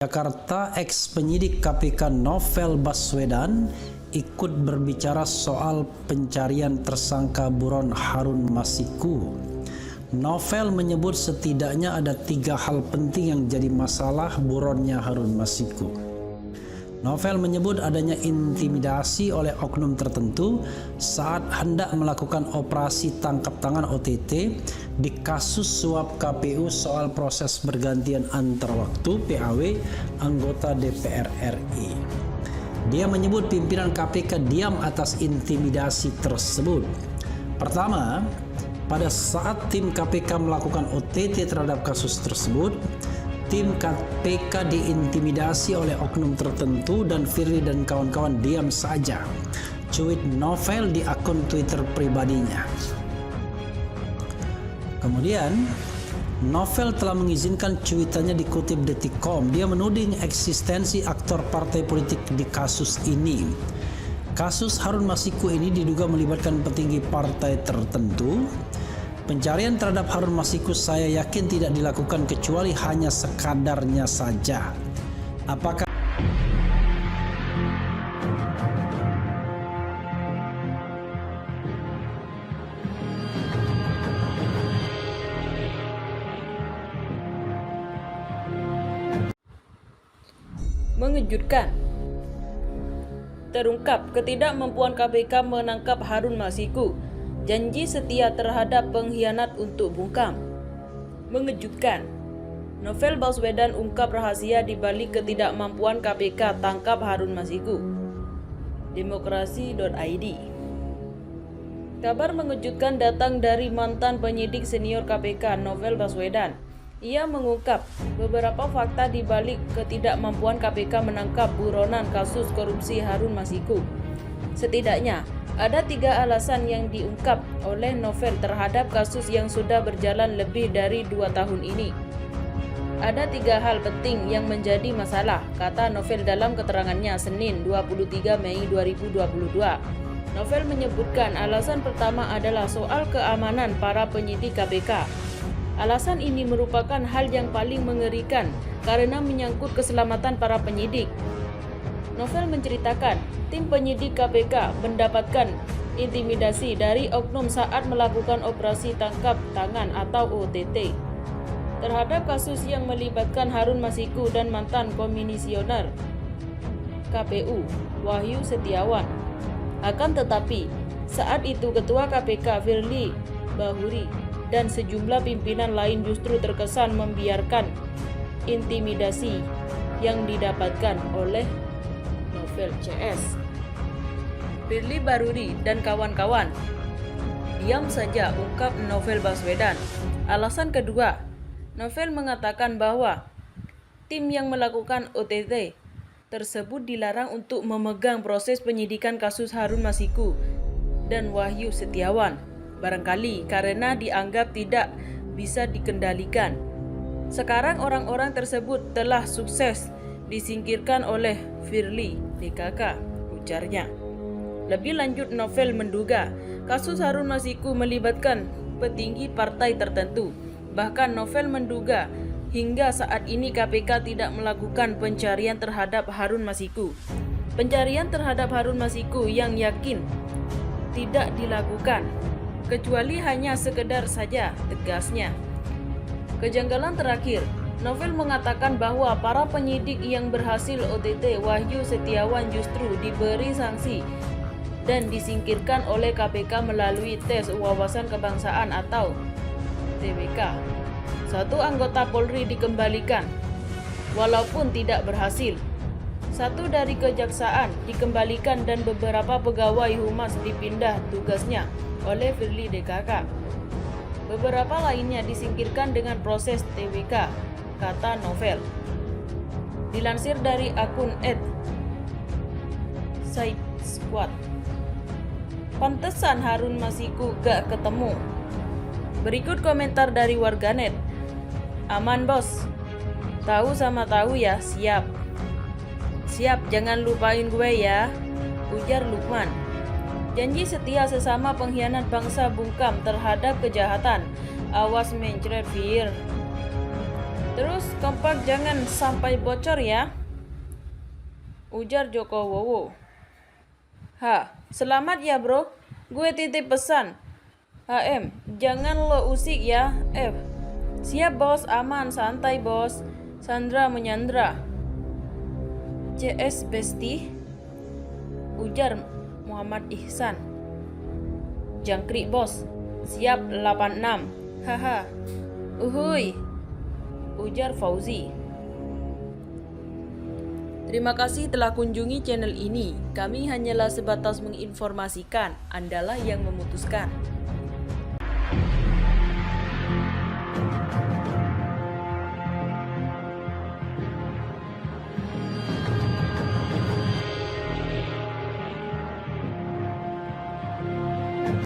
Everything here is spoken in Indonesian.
Jakarta, ex-penyidik KPK Novel Baswedan ikut berbicara soal pencarian tersangka buron Harun Masiku. Novel menyebut setidaknya ada 3 hal penting yang jadi masalah buronnya Harun Masiku. Novel menyebut adanya intimidasi oleh oknum tertentu saat hendak melakukan operasi tangkap tangan OTT di kasus suap KPU soal proses bergantian antar waktu PAW anggota DPR RI. Dia menyebut pimpinan KPK diam atas intimidasi tersebut. Pertama, pada saat tim KPK melakukan OTT terhadap kasus tersebut, tim KPK diintimidasi oleh oknum tertentu dan Firly dan kawan-kawan diam saja. Cuit Novel di akun Twitter pribadinya. Kemudian, Novel telah mengizinkan cuitannya dikutip Detik.com. Dia menuding eksistensi aktor partai politik di kasus ini. Kasus Harun Masiku ini diduga melibatkan petinggi partai tertentu. Pencarian terhadap Harun Masiku saya yakin tidak dilakukan kecuali hanya sekadarnya saja. Apakah mengejutkan? Terungkap ketidakmampuan KPK menangkap Harun Masiku. Janji setia terhadap pengkhianat untuk bungkam. Mengejutkan. Novel Baswedan ungkap rahasia di balik ketidakmampuan KPK tangkap Harun Masiku. Demokrasi.id. Kabar mengejutkan datang dari mantan penyidik senior KPK Novel Baswedan. Ia mengungkap beberapa fakta di balik ketidakmampuan KPK menangkap buronan kasus korupsi Harun Masiku. Setidaknya ada 3 alasan yang diungkap oleh Novel terhadap kasus yang sudah berjalan lebih dari 2 tahun ini. Ada 3 hal penting yang menjadi masalah, kata Novel dalam keterangannya Senin 23 Mei 2022. Novel menyebutkan alasan pertama adalah soal keamanan para penyidik KPK. Alasan ini merupakan hal yang paling mengerikan karena menyangkut keselamatan para penyidik. Novel menceritakan, tim penyidik KPK mendapatkan intimidasi dari oknum saat melakukan operasi tangkap tangan atau OTT terhadap kasus yang melibatkan Harun Masiku dan mantan komisioner KPU Wahyu Setiawan. Akan tetapi, saat itu Ketua KPK Firly Bahuri dan sejumlah pimpinan lain justru terkesan membiarkan intimidasi yang didapatkan oleh Novel CS. Firly Bahuri dan kawan-kawan diam saja, ungkap Novel Baswedan. Alasan kedua, Novel mengatakan bahwa tim yang melakukan OTT tersebut dilarang untuk memegang proses penyidikan kasus Harun Masiku dan Wahyu Setiawan, barangkali karena dianggap tidak bisa dikendalikan. Sekarang orang-orang tersebut telah sukses disingkirkan oleh Firly DKK, ujarnya. Lebih lanjut, Novel menduga kasus Harun Masiku melibatkan petinggi partai tertentu. Bahkan Novel menduga hingga saat ini KPK tidak melakukan pencarian terhadap Harun Masiku. Pencarian terhadap Harun Masiku yang yakin tidak dilakukan, kecuali hanya sekedar saja, tegasnya. Kejanggalan terakhir, Novel mengatakan bahwa para penyidik yang berhasil OTT Wahyu Setiawan justru diberi sanksi dan disingkirkan oleh KPK melalui tes wawasan kebangsaan atau TWK. 1 anggota Polri dikembalikan, walaupun tidak berhasil. 1 dari Kejaksaan dikembalikan dan beberapa pegawai humas dipindah tugasnya oleh Firly DKK. Beberapa lainnya disingkirkan dengan proses TWK, kata Novel. Dilansir dari akun @SideSquad. Pantesan Harun Masiku gak ketemu. Berikut komentar dari warganet. Aman bos, tahu sama tahu ya, siap. Siap, jangan lupain gue ya, ujar Lukman. Janji setia sesama pengkhianat bangsa bungkam terhadap kejahatan. Awas mencret Fir. Terus kompak jangan sampai bocor ya, ujar Joko Wowo. Selamat ya bro, gue titip pesan. HM, jangan lo usik ya. F, siap bos, aman, santai bos. Sandra menyandra. CS Besti, ujar Muhammad Ihsan. Jangkrik bos, siap 86. Haha. Uhuy, ujar Fauzi. Terima kasih telah kunjungi channel ini. Kami hanyalah sebatas menginformasikan, Andalah yang memutuskan.